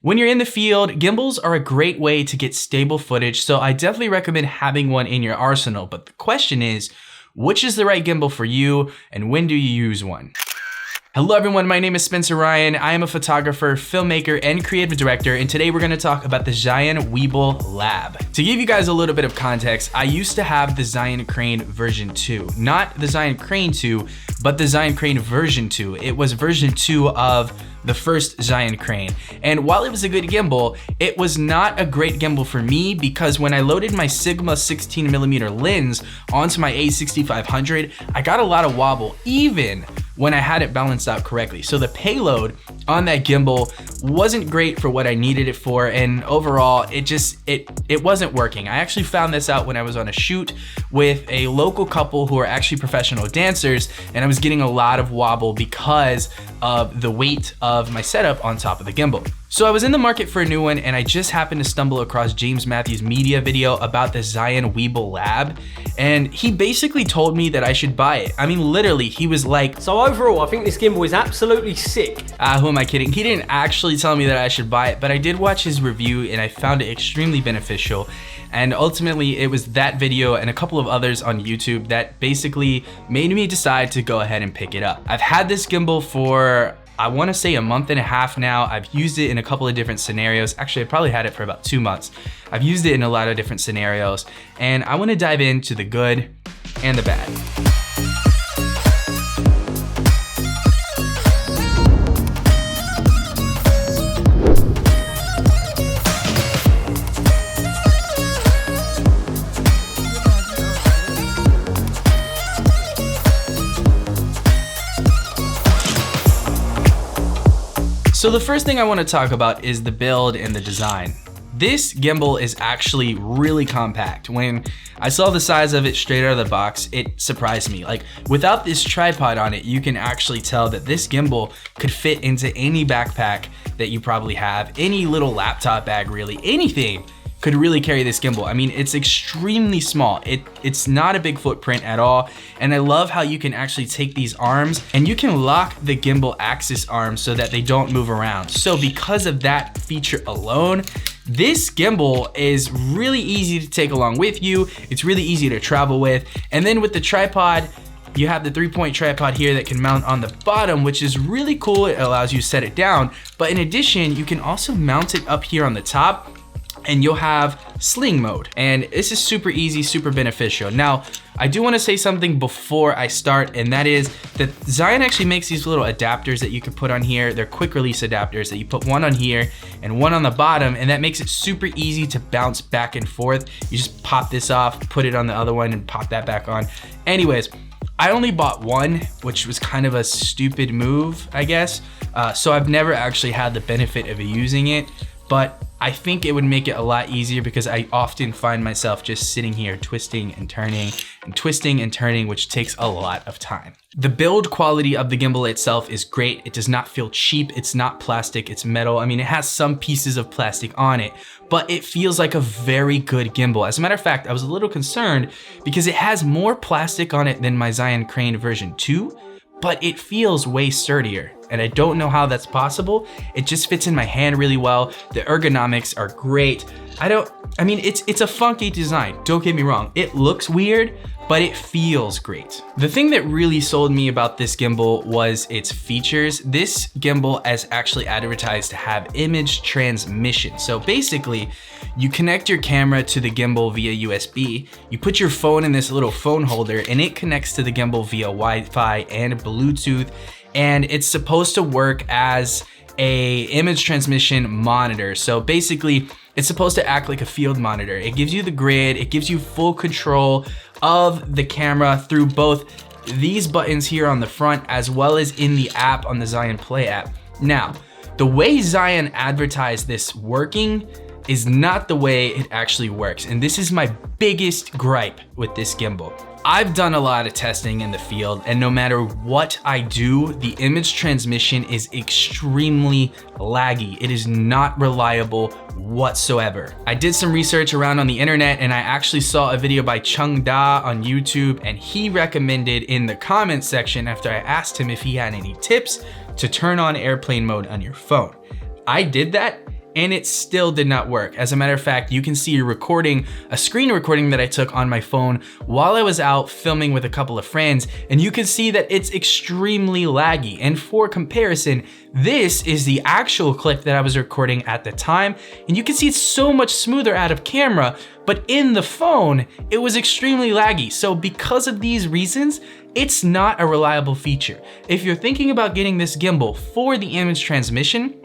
When you're in the field, gimbals are a great way to get stable footage, so I definitely recommend having one in your arsenal. But the question is, which is the right gimbal for you and when do you use one? Hello everyone, my name is Spencer Ryan. I am a photographer, filmmaker, and creative director, and today we're gonna talk about the Zhiyun Weebill Lab. To give you guys a little bit of context, I used to have the Zhiyun Crane version 2. Not the Zhiyun Crane 2, but the Zhiyun Crane version 2. It was version 2 of the first Zhiyun Crane. And while it was a good gimbal, it was not a great gimbal for me because when I loaded my Sigma 16mm lens onto my A6500, I got a lot of wobble, even when I had it balanced out correctly. So the payload on that gimbal wasn't great for what I needed it for, and overall, it wasn't working. I actually found this out when I was on a shoot with a local couple who are actually professional dancers, and I was getting a lot of wobble because of the weight of my setup on top of the gimbal. So I was in the market for a new one, and I just happened to stumble across James Matthews' media video about the Zhiyun Weebill Lab, and he basically told me that I should buy it. I mean, literally, he was like, so overall, I think this gimbal is absolutely sick. Who am I kidding? He didn't actually tell me that I should buy it, but I did watch his review and I found it extremely beneficial. And ultimately, it was that video and a couple of others on YouTube that basically made me decide to go ahead and pick it up. I've had this gimbal for, I want to say, a month and a half now. I've used it in a couple of different scenarios. Actually, I probably had it for about 2 months. I've used it in a lot of different scenarios, and I want to dive into the good and the bad. So the first thing I want to talk about is the build and the design. This gimbal is actually really compact. When I saw the size of it straight out of the box, it surprised me. Like, without this tripod on it, you can actually tell that this gimbal could fit into any backpack that you probably have, any little laptop bag, really, anything could really carry this gimbal. I mean, it's extremely small. It's not a big footprint at all. And I love how you can actually take these arms and you can lock the gimbal axis arms so that they don't move around. So because of that feature alone, this gimbal is really easy to take along with you. It's really easy to travel with. And then with the tripod, you have the 3-point tripod here that can mount on the bottom, which is really cool. It allows you to set it down. But in addition, you can also mount it up here on the top, and you'll have Sling Mode. And this is super easy, super beneficial. Now, I do wanna say something before I start, and that is that Zhiyun actually makes these little adapters that you can put on here. They're quick release adapters that you put one on here and one on the bottom, and that makes it super easy to bounce back and forth. You just pop this off, put it on the other one, and pop that back on. Anyways, I only bought one, which was kind of a stupid move, I guess. So I've never actually had the benefit of using it, but I think it would make it a lot easier because I often find myself just sitting here twisting and turning, which takes a lot of time. The build quality of the gimbal itself is great. It does not feel cheap. It's not plastic, it's metal. I mean, it has some pieces of plastic on it, but it feels like a very good gimbal. As a matter of fact, I was a little concerned because it has more plastic on it than my Zhiyun Crane version 2, but it feels way sturdier. And I don't know how that's possible. It just fits in my hand really well. The ergonomics are great. I mean, it's a funky design, don't get me wrong. It looks weird, but it feels great. The thing that really sold me about this gimbal was its features. This gimbal is actually advertised to have image transmission. So basically, you connect your camera to the gimbal via USB, you put your phone in this little phone holder, and it connects to the gimbal via Wi-Fi and Bluetooth, and it's supposed to work as a image transmission monitor. So basically, it's supposed to act like a field monitor. It gives you the grid, it gives you full control of the camera through both these buttons here on the front as well as in the app on the Zhiyun Play app. Now, the way Zhiyun advertised this working is not the way it actually works, and this is my biggest gripe with this gimbal. I've done a lot of testing in the field, and no matter what I do, the image transmission is extremely laggy. It is not reliable whatsoever. I did some research around on the internet, and I actually saw a video by Chung Da on YouTube, and he recommended in the comments section after I asked him if he had any tips to turn on airplane mode on your phone. I did that, and it still did not work. As a matter of fact, you can see a screen recording that I took on my phone while I was out filming with a couple of friends, and you can see that it's extremely laggy. And for comparison, this is the actual clip that I was recording at the time, and you can see it's so much smoother out of camera, but in the phone, it was extremely laggy. So because of these reasons, it's not a reliable feature. If you're thinking about getting this gimbal for the image transmission,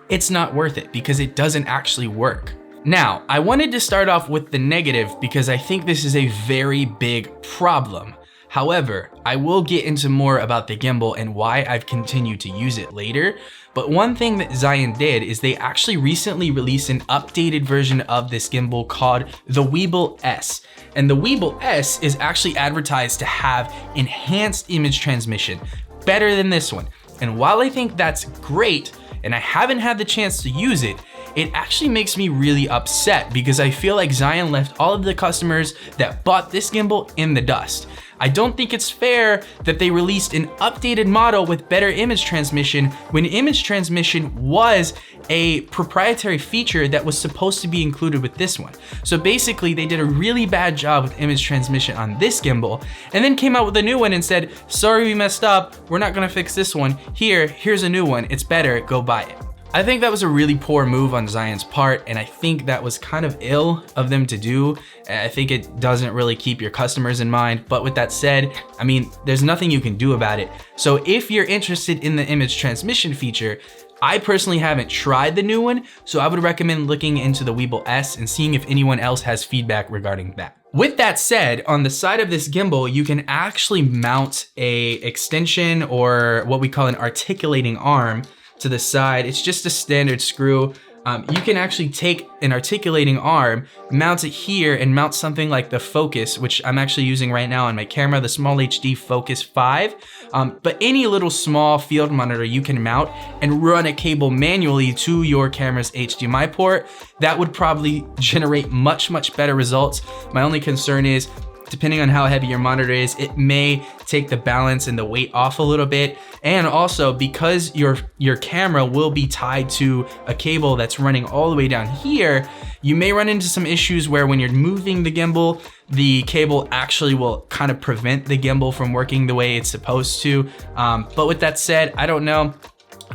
it's not worth it because it doesn't actually work. Now, I wanted to start off with the negative because I think this is a very big problem. However, I will get into more about the gimbal and why I've continued to use it later. But one thing that Zhiyun did is they actually recently released an updated version of this gimbal called the Weebill S. And the Weebill S is actually advertised to have enhanced image transmission, better than this one. And while I think that's great, and I haven't had the chance to use it, it actually makes me really upset because I feel like Zhiyun left all of the customers that bought this gimbal in the dust. I don't think it's fair that they released an updated model with better image transmission when image transmission was a proprietary feature that was supposed to be included with this one. So basically they did a really bad job with image transmission on this gimbal and then came out with a new one and said, sorry we messed up, we're not gonna fix this one. Here's a new one, it's better, go buy it. I think that was a really poor move on Zhiyun's part, and I think that was kind of ill of them to do. I think it doesn't really keep your customers in mind, but with that said, I mean, there's nothing you can do about it. So if you're interested in the image transmission feature, I personally haven't tried the new one, so I would recommend looking into the Weebill S and seeing if anyone else has feedback regarding that. With that said, on the side of this gimbal, you can actually mount a extension or what we call an articulating arm to the side. It's just a standard screw. You can actually take an articulating arm, mount it here, and mount something like the Focus, which I'm actually using right now on my camera, the Small HD Focus 5. But any little small field monitor you can mount and run a cable manually to your camera's HDMI port. That would probably generate much, much better results. My only concern is, depending on how heavy your monitor is, it may take the balance and the weight off a little bit. And also because your camera will be tied to a cable that's running all the way down here, you may run into some issues where when you're moving the gimbal, the cable actually will kind of prevent the gimbal from working the way it's supposed to. But with that said, I don't know.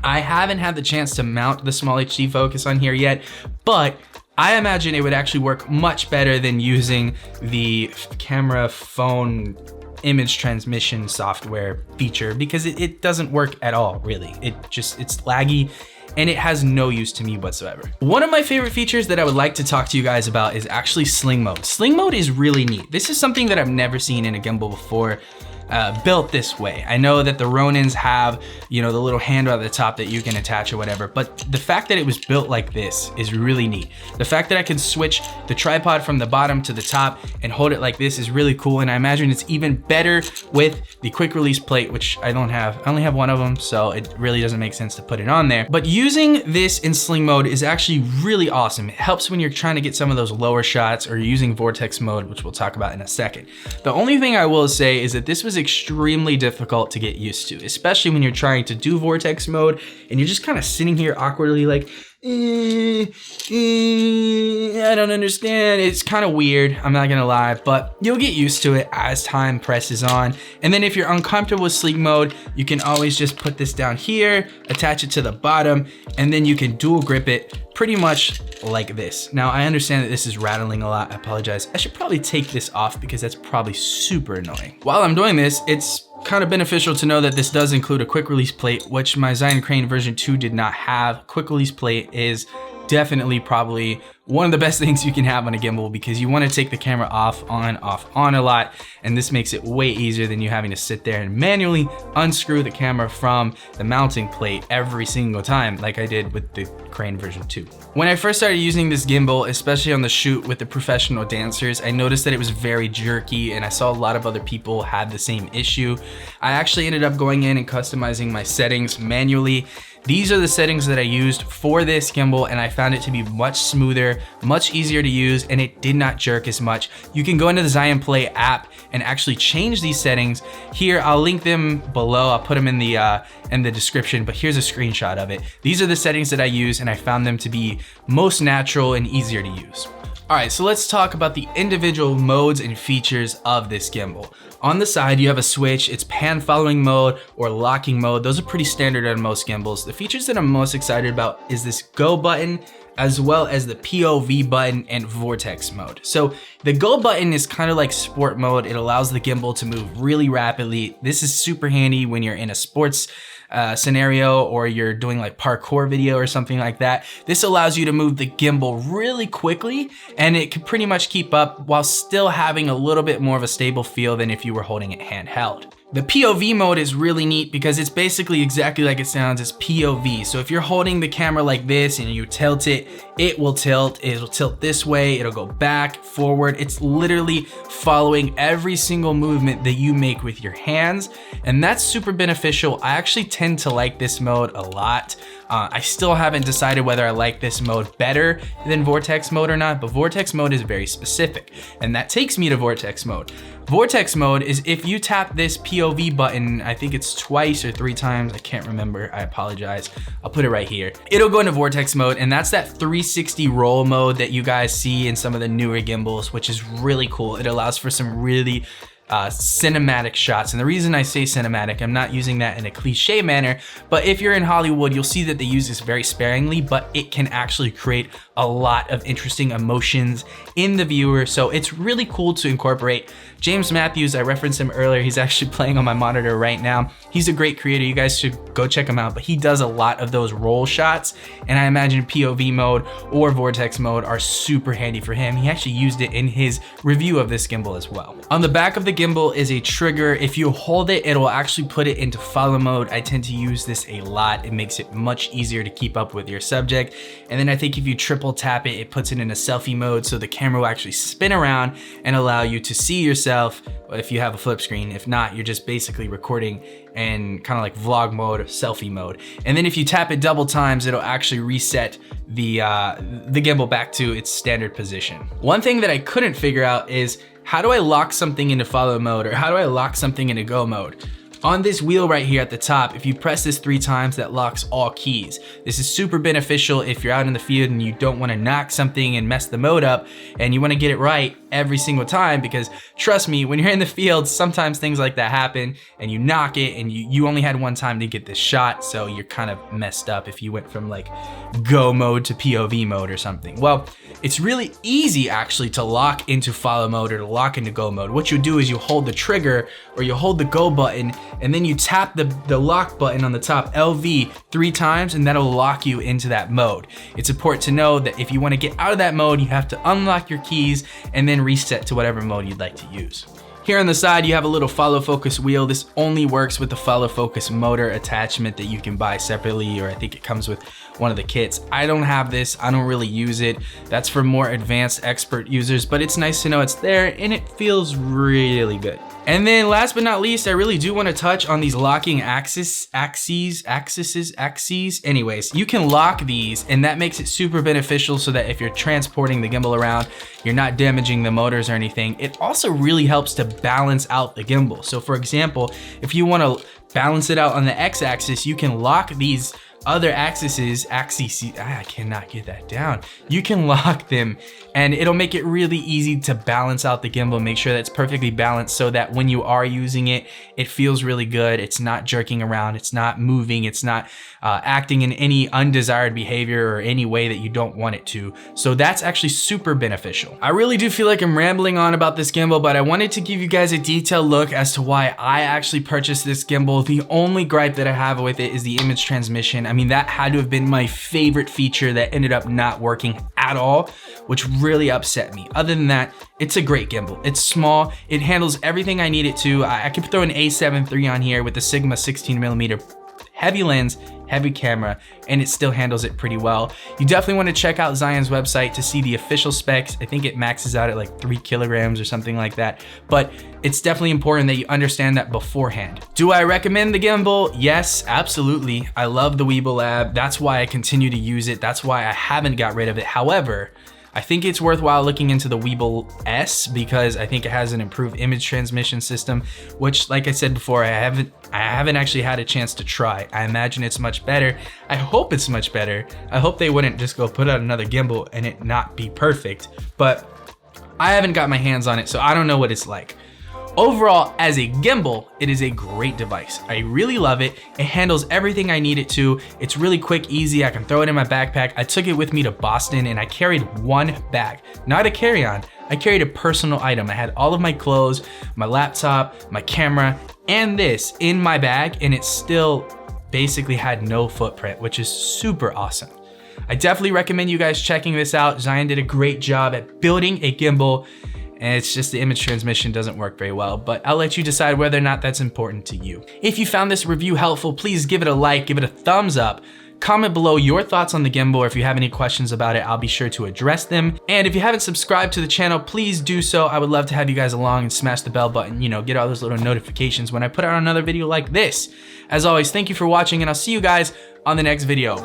I haven't had the chance to mount the Small HD Focus on here yet, but I imagine it would actually work much better than using the camera phone image transmission software feature because it doesn't work at all, really. It's laggy and it has no use to me whatsoever. One of my favorite features that I would like to talk to you guys about is actually Sling Mode. Sling Mode is really neat. This is something that I've never seen in a gimbal before. Built this way. I know that the Ronins have, you know, the little handle at the top that you can attach or whatever, but the fact that it was built like this is really neat. The fact that I can switch the tripod from the bottom to the top and hold it like this is really cool, and I imagine it's even better with the quick release plate, which I don't have. I only have one of them, so it really doesn't make sense to put it on there. But using this in Sling Mode is actually really awesome. It helps when you're trying to get some of those lower shots or you're using vortex mode, which we'll talk about in a second. The only thing I will say is that this was extremely difficult to get used to, especially when you're trying to do vortex mode and you're just kind of sitting here awkwardly like, I don't understand. It's kind of weird, I'm not gonna lie, but you'll get used to it as time presses on. And then if you're uncomfortable with Sling Mode, you can always just put this down here, attach it to the bottom, and then you can dual grip it pretty much like this. Now, I understand that this is rattling a lot. I apologize. I should probably take this off because that's probably super annoying. While I'm doing this, it's kind of beneficial to know that this does include a quick release plate, which my Zhiyun Crane version 2 did not have. Quick release plate is definitely probably one of the best things you can have on a gimbal because you want to take the camera off, on a lot, and this makes it way easier than you having to sit there and manually unscrew the camera from the mounting plate every single time like I did with the Crane version 2. When I first started using this gimbal, especially on the shoot with the professional dancers, I noticed that it was very jerky and I saw a lot of other people had the same issue. I actually ended up going in and customizing my settings manually These are the settings that I used for this gimbal, and I found it to be much smoother, much easier to use, and it did not jerk as much. You can go into the Zhiyun Play app and actually change these settings. Here, I'll link them below. I'll put them in the description, but here's a screenshot of it. These are the settings that I use, and I found them to be most natural and easier to use. All right, so let's talk about the individual modes and features of this gimbal. On the side, you have a switch. It's pan following mode or locking mode. Those are pretty standard on most gimbals. The features that I'm most excited about is this go button, as well as the POV button and vortex mode. So the go button is kind of like sport mode. It allows the gimbal to move really rapidly. This is super handy when you're in a sports scenario, or you're doing like parkour video or something like that. This allows you to move the gimbal really quickly, and it can pretty much keep up while still having a little bit more of a stable feel than if you were holding it handheld. The POV mode is really neat because it's basically exactly like it sounds. It's POV. So if you're holding the camera like this and you tilt it, it will tilt. It'll tilt this way. It'll go back, forward. It's literally following every single movement that you make with your hands. And that's super beneficial. I actually tend to like this mode a lot. I still haven't decided whether I like this mode better than vortex mode or not, but vortex mode is very specific. And that takes me to vortex mode. Vortex mode is if you tap this POV button, I think it's twice or 3 times, I can't remember, I apologize. I'll put it right here. It'll go into vortex mode, and that's that 360 roll mode that you guys see in some of the newer gimbals, which is really cool. It allows for some really cinematic shots. And the reason I say cinematic, I'm not using that in a cliche manner, but if you're in Hollywood, you'll see that they use this very sparingly, but it can actually create a lot of interesting emotions in the viewer. So it's really cool to incorporate. James Matthews, I referenced him earlier. He's actually playing on my monitor right now. He's a great creator. You guys should go check him out, but he does a lot of those roll shots. And I imagine POV mode or vortex mode are super handy for him. He actually used it in his review of this gimbal as well. On the back of the gimbal is a trigger. If you hold it, it'll actually put it into follow mode. I tend to use this a lot. It makes it much easier to keep up with your subject. And then I think if you triple tap it, it puts it in a selfie mode, so the camera will actually spin around and allow you to see yourself if you have a flip screen. If not, you're just basically recording in kind of like vlog mode or selfie mode. And then if you tap it double times, it'll actually reset the gimbal back to its standard position. One thing that I couldn't figure out is, how do I lock something into follow mode, or how do I lock something into go mode? On this wheel right here at the top, if you press this 3 times, that locks all keys. This is super beneficial if you're out in the field and you don't want to knock something and mess the mode up, and you want to get it right every single time, because trust me, when you're in the field, sometimes things like that happen and you knock it and you only had one time to get this shot, so you're kind of messed up if you went from like go mode to POV mode or something. Well, it's really easy actually to lock into follow mode or to lock into go mode. What you do is you hold the trigger or you hold the go button, and then you tap the lock button on the top, LV, 3 times, and that'll lock you into that mode. It's important to know that if you want to get out of that mode, you have to unlock your keys and then reset to whatever mode you'd like to use. Here on the side, you have a little follow focus wheel. This only works with the follow focus motor attachment that you can buy separately, or I think it comes with one of the kits. I don't have this, I don't really use it. That's for more advanced expert users, but it's nice to know it's there and it feels really good. And then last but not least, I really do want to touch on these locking axes. Anyways, you can lock these, and that makes it super beneficial so that if you're transporting the gimbal around, you're not damaging the motors or anything. It also really helps to balance out the gimbal. So for example, if you want to balance it out on the x-axis, you can lock these other axes, I cannot get that down. You can lock them, and it'll make it really easy to balance out the gimbal, make sure that it's perfectly balanced so that when you are using it, it feels really good. It's not jerking around, it's not moving, it's not acting in any undesired behavior or any way that you don't want it to. So that's actually super beneficial. I really do feel like I'm rambling on about this gimbal, but I wanted to give you guys a detailed look as to why I actually purchased this gimbal. The only gripe that I have with it is the image transmission. I mean, that had to have been my favorite feature that ended up not working at all, which really upset me. Other than that, it's a great gimbal. It's small, it handles everything I need it to. I could throw an A7 III on here with the Sigma 16mm heavy lens, heavy camera, and it still handles it pretty well. You definitely want to check out Zhiyun's website to see the official specs. I think it maxes out at like 3 kilograms or something like that, but it's definitely important that you understand that beforehand. Do I recommend the gimbal? Yes, absolutely. I love the Weebill Lab. That's why I continue to use it. That's why I haven't got rid of it. However, I think it's worthwhile looking into the Weebill S because I think it has an improved image transmission system, which, like I said before, I haven't actually had a chance to try. I imagine it's much better. I hope it's much better. I hope they wouldn't just go put out another gimbal and it not be perfect, but I haven't got my hands on it, so I don't know what it's like. Overall, as a gimbal, it is a great device. I really love it. It handles everything I need it to. It's really quick, easy. I can throw it in my backpack. I took it with me to Boston and I carried one bag, not a carry-on. I carried a personal item. I had all of my clothes, my laptop, my camera, and this in my bag, and it still basically had no footprint, which is super awesome. I definitely recommend you guys checking this out. Zhiyun did a great job at building a gimbal, and it's just the image transmission doesn't work very well, but I'll let you decide whether or not that's important to you. If you found this review helpful, please give it a like, give it a thumbs up, comment below your thoughts on the gimbal, or if you have any questions about it, I'll be sure to address them. And if you haven't subscribed to the channel, please do so. I would love to have you guys along and smash the bell button, you know, get all those little notifications when I put out another video like this. As always, thank you for watching, and I'll see you guys on the next video.